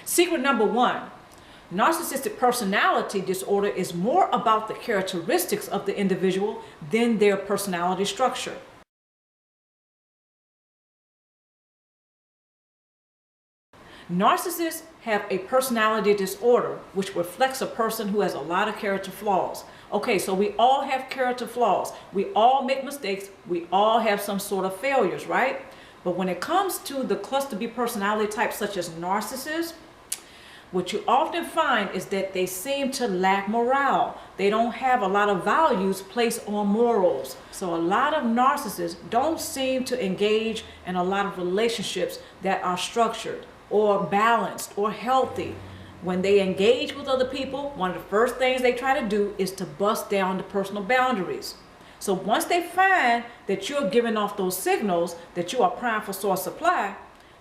Secret number one, narcissistic personality disorder is more about the characteristics of the individual than their personality structure. Narcissists have a personality disorder which reflects a person who has a lot of character flaws. Okay, so we all have character flaws. We all make mistakes. We all have some sort of failures, right? But when it comes to the cluster B personality types such as narcissists, what you often find is that they seem to lack morale. They don't have a lot of values placed on morals. So a lot of narcissists don't seem to engage in a lot of relationships that are structured or balanced or healthy. When they engage with other people, one of the first things they try to do is to bust down the personal boundaries. So once they find that you're giving off those signals that you are prime for source supply,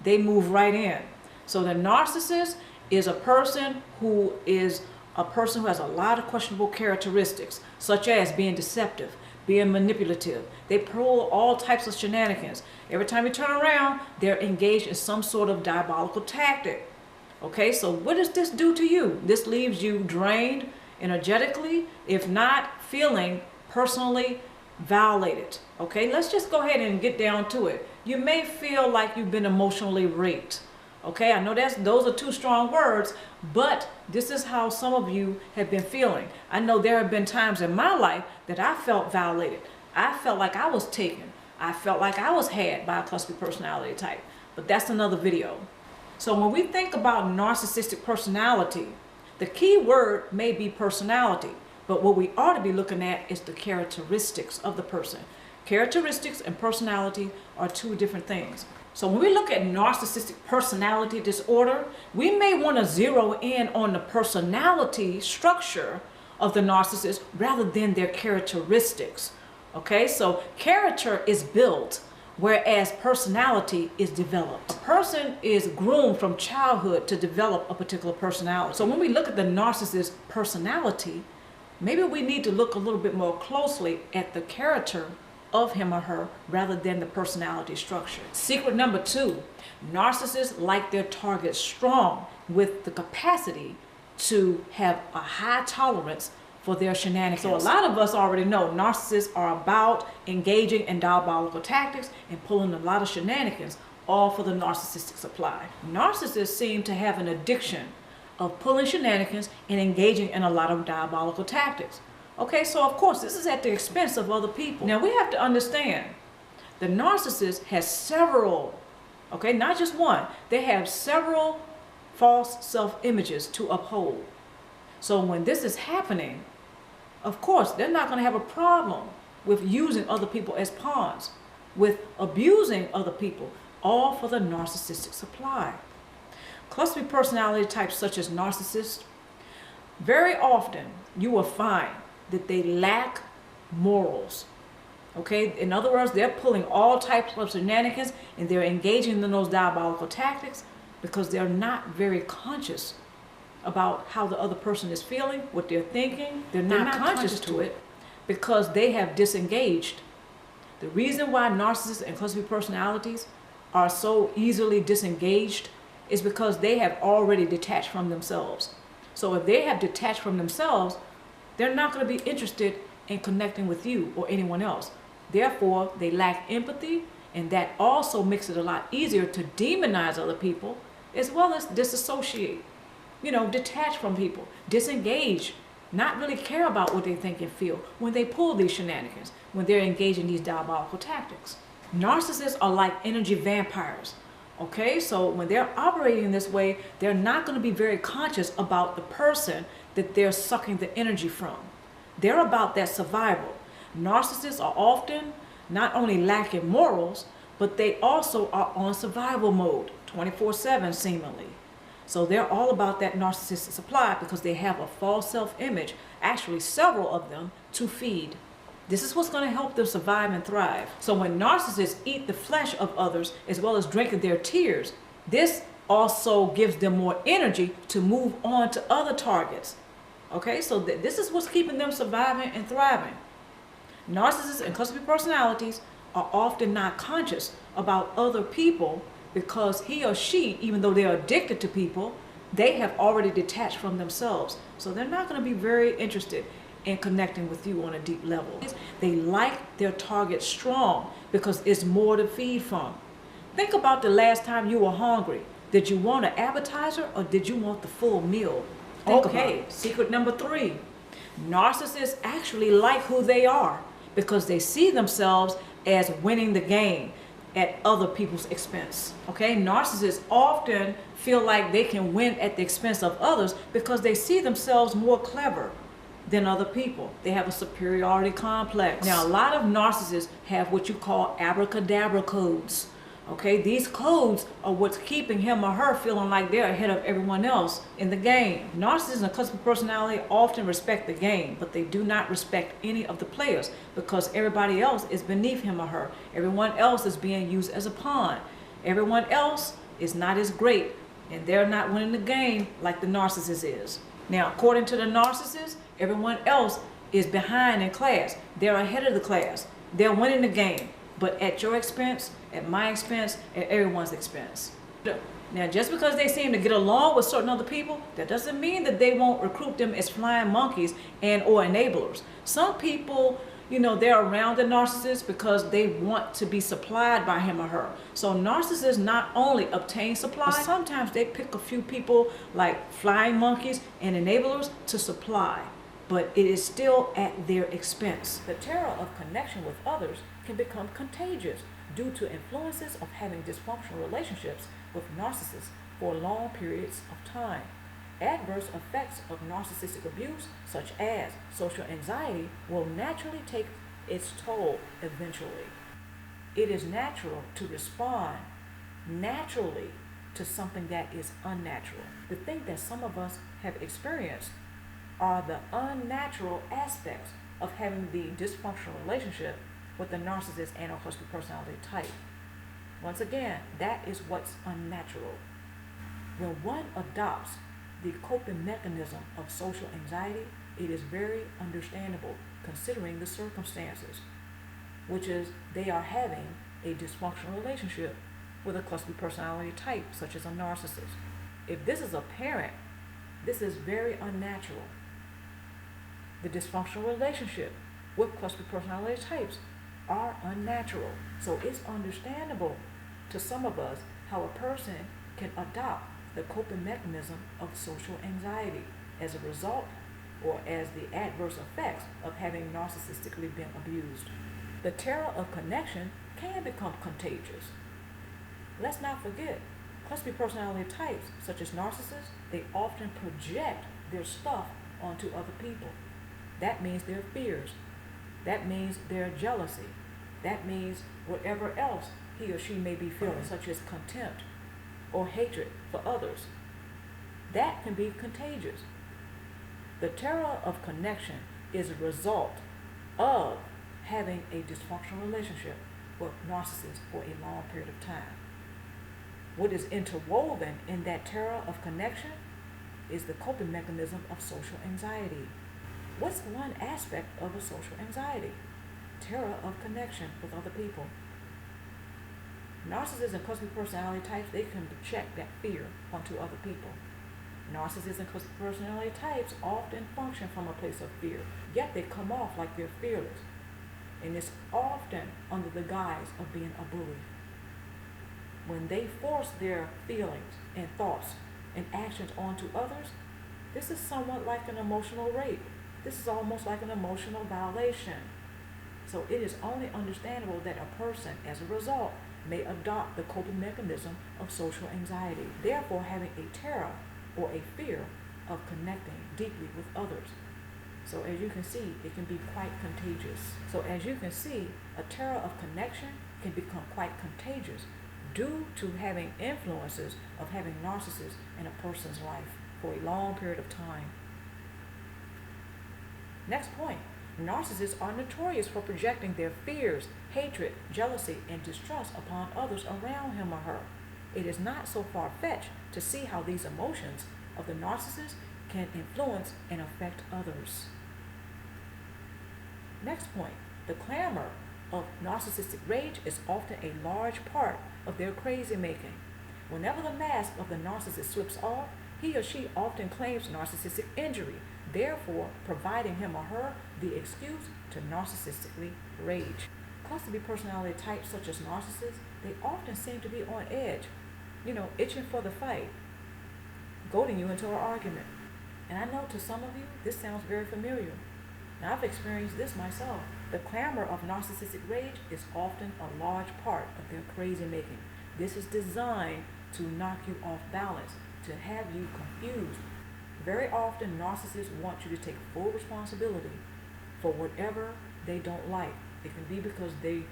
they move right in. So the narcissist is a person who has a lot of questionable characteristics, such as being deceptive, being manipulative. They pull all types of shenanigans. Every time you turn around, they're engaged in some sort of diabolical tactic. Okay, so what does this do to you? This leaves you drained energetically, if not feeling personally violated. Okay, let's just go ahead and get down to it. You may feel like you've been emotionally raped. Okay, I know those are two strong words, but this is how some of you have been feeling. I know there have been times in my life that I felt violated. I felt like I was taken. I felt like I was had by a cluster personality type, but that's another video. So when we think about narcissistic personality, the key word may be personality, but what we ought to be looking at is the characteristics of the person. Characteristics and personality are two different things. So when we look at narcissistic personality disorder, we may want to zero in on the personality structure of the narcissist rather than their characteristics. Okay, so character is built, whereas personality is developed. A person is groomed from childhood to develop a particular personality. So when we look at the narcissist personality, maybe we need to look a little bit more closely at the character of him or her rather than the personality structure. Secret number two, narcissists like their targets strong with the capacity to have a high tolerance for their shenanigans. So a lot of us already know narcissists are about engaging in diabolical tactics and pulling a lot of shenanigans, all for the narcissistic supply. Narcissists seem to have an addiction of pulling shenanigans and engaging in a lot of diabolical tactics. Okay, so of course this is at the expense of other people. Now we have to understand the narcissist has several, okay, not just one, they have several false self-images to uphold. So when this is happening, of course, they're not going to have a problem with using other people as pawns, with abusing other people, all for the narcissistic supply. Cluster B personality types such as narcissists, very often you will find that they lack morals. Okay, in other words, they're pulling all types of shenanigans and they're engaging in those diabolical tactics because they're not very conscious about how the other person is feeling, what they're thinking. They're not conscious to it because they have disengaged. The reason why narcissists and cluster B personalities are so easily disengaged is because they have already detached from themselves. So if they have detached from themselves, they're not going to be interested in connecting with you or anyone else. Therefore, they lack empathy, and that also makes it a lot easier to demonize other people as well as disassociate. Detach from people, disengage, not really care about what they think and feel when they pull these shenanigans, when they're engaged in these diabolical tactics. Narcissists are like energy vampires. Okay, so when they're operating this way, they're not going to be very conscious about the person that they're sucking the energy from. They're about that survival. Narcissists are often not only lacking morals, but they also are on survival mode 24/7 seemingly. So they're all about that narcissistic supply because they have a false self-image, actually several of them, to feed. This is what's going to help them survive and thrive. So when narcissists eat the flesh of others as well as drinking their tears, this also gives them more energy to move on to other targets. Okay, so this is what's keeping them surviving and thriving. Narcissists and cluster B personalities are often not conscious about other people because he or she, even though they're addicted to people, they have already detached from themselves. So they're not going to be very interested in connecting with you on a deep level. They like their target strong because it's more to feed from. Think about the last time you were hungry. Did you want an appetizer or did you want the full meal? Okay, secret number 3. Narcissists actually like who they are because they see themselves as winning the game at other people's expense. Okay, narcissists often feel like they can win at the expense of others because they see themselves more clever than other people. They have a superiority complex. Now, a lot of narcissists have what you call abracadabra codes. Okay, these codes are what's keeping him or her feeling like they're ahead of everyone else in the game. Narcissists and cluster personality often respect the game, but they do not respect any of the players because everybody else is beneath him or her. Everyone else is being used as a pawn. Everyone else is not as great, and they're not winning the game like the narcissist is. Now, according to the narcissist, everyone else is behind in class. They're ahead of the class. They're winning the game, but at your expense, at my expense, at everyone's expense. Now, just because they seem to get along with certain other people, that doesn't mean that they won't recruit them as flying monkeys and or enablers. Some people, they're around the narcissist because they want to be supplied by him or her. So narcissists not only obtain supply, but sometimes they pick a few people like flying monkeys and enablers to supply, but it is still at their expense. The terror of connection with others can become contagious due to influences of having dysfunctional relationships with narcissists for long periods of time. Adverse effects of narcissistic abuse, such as social anxiety, will naturally take its toll eventually. It is natural to respond naturally to something that is unnatural. The thing that some of us have experienced are the unnatural aspects of having the dysfunctional relationship with the narcissist and or cluster personality type. Once again, that is what's unnatural. When one adopts the coping mechanism of social anxiety, it is very understandable considering the circumstances, which is they are having a dysfunctional relationship with a cluster personality type, such as a narcissist. If this is apparent, this is very unnatural. The dysfunctional relationship with cluster personality types are unnatural. So it's understandable to some of us how a person can adopt the coping mechanism of social anxiety as a result or as the adverse effects of having narcissistically been abused. The terror of connection can become contagious. Let's not forget, cluster personality types such as narcissists, they often project their stuff onto other people. That means their fears. That means their jealousy. That means whatever else he or she may be feeling, such as contempt or hatred for others. That can be contagious. The terror of connection is a result of having a dysfunctional relationship with narcissists for a long period of time. What is interwoven in that terror of connection is the coping mechanism of social anxiety. What's one aspect of a social anxiety? Terror of connection with other people. Narcissists and cluster personality types, they can project that fear onto other people. Narcissists and cluster personality types often function from a place of fear, yet they come off like they're fearless. And it's often under the guise of being a bully. When they force their feelings and thoughts and actions onto others, this is somewhat like an emotional rape. This is almost like an emotional violation. So it is only understandable that a person, as a result, may adopt the coping mechanism of social anxiety, therefore having a terror or a fear of connecting deeply with others. So as you can see, it can be quite contagious. So as you can see, a terror of connection can become quite contagious due to having influences of having narcissists in a person's life for a long period of time. Next point, narcissists are notorious for projecting their fears, hatred, jealousy, and distrust upon others around him or her. It is not so far-fetched to see how these emotions of the narcissist can influence and affect others. Next point, the clamor of narcissistic rage is often a large part of their crazy making. Whenever the mask of the narcissist slips off, He or she often claims narcissistic injury, therefore providing him or her the excuse to narcissistically rage. Cluster B personality types such as narcissists, they often seem to be on edge, itching for the fight, goading you into an argument. And I know to some of you, this sounds very familiar. Now, I've experienced this myself. The clamor of narcissistic rage is often a large part of their crazy making. This is designed to knock you off balance, to have you confused. Very often, narcissists want you to take full responsibility for whatever they don't like. It can be because they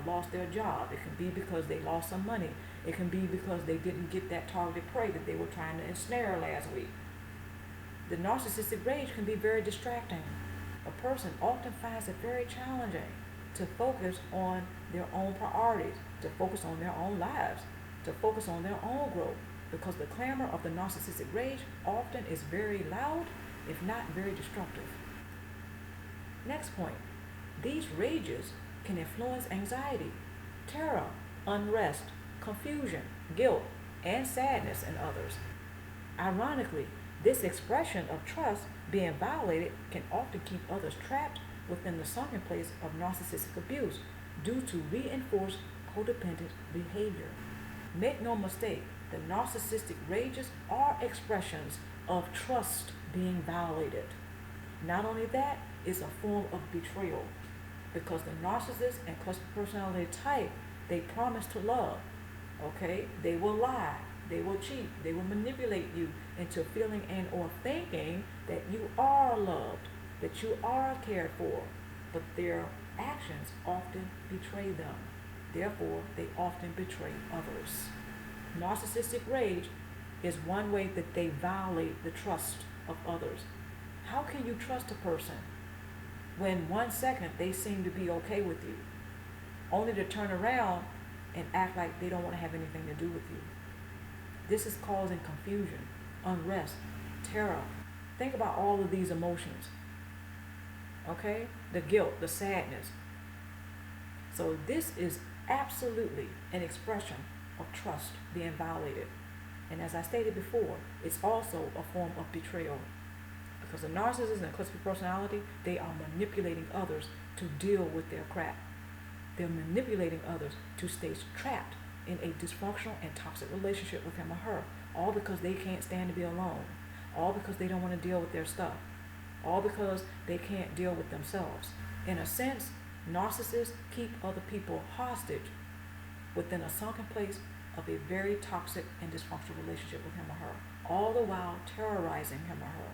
lost their job. It can be because they lost some money. It can be because they didn't get that targeted prey that they were trying to ensnare last week. The narcissistic rage can be very distracting. A person often finds it very challenging to focus on their own priorities, to focus on their own lives, to focus on their own growth, because the clamor of the narcissistic rage often is very loud, if not very destructive. Next point, these rages can influence anxiety, terror, unrest, confusion, guilt, and sadness in others. Ironically, this expression of trust being violated can often keep others trapped within the sunken place of narcissistic abuse due to reinforced codependent behavior. Make no mistake, the narcissistic rages are expressions of trust being violated. Not only that, it's a form of betrayal, because the narcissist and cluster personality type, they promise to love, okay? They will lie, they will cheat, they will manipulate you into feeling and or thinking that you are loved, that you are cared for, but their actions often betray them. Therefore, they often betray others. Narcissistic rage is one way that they violate the trust of others. How can you trust a person when 1 second they seem to be okay with you, only to turn around and act like they don't want to have anything to do with you? This is causing confusion, unrest, terror. Think about all of these emotions, okay? The guilt, the sadness. So this is absolutely an expression of trust being violated. And as I stated before, it's also a form of betrayal, because the narcissist and cluster personality, they are manipulating others to deal with their crap. They're manipulating others to stay trapped in a dysfunctional and toxic relationship with him or her, all because they can't stand to be alone, all because they don't want to deal with their stuff, all because they can't deal with themselves. In a sense, narcissists keep other people hostage within a sunken place of a very toxic and dysfunctional relationship with him or her, all the while terrorizing him or her.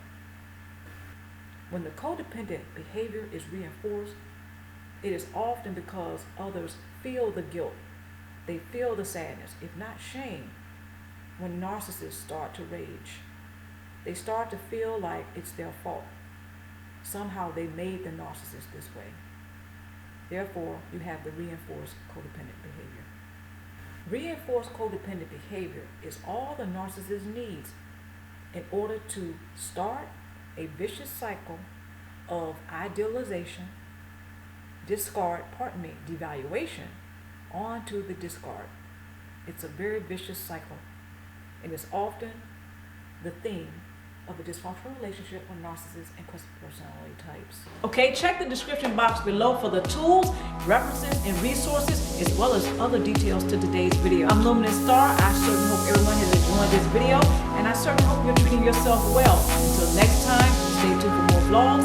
When the codependent behavior is reinforced, it is often because others feel the guilt, they feel the sadness, if not shame, when narcissists start to rage. They start to feel like it's their fault. Somehow they made the narcissist this way. Therefore, you have the reinforced codependent behavior. Reinforced codependent behavior is all the narcissist needs in order to start a vicious cycle of idealization, devaluation onto the discard. It's a very vicious cycle, and it's often the theme of a dysfunctional relationship with narcissists and cluster personality types. Okay, check the description box below for the tools, references, and resources, as well as other details to today's video. I'm Luminousz Star. I certainly hope everyone has enjoyed this video, and I certainly hope you're treating yourself well. Until next time, stay tuned for more vlogs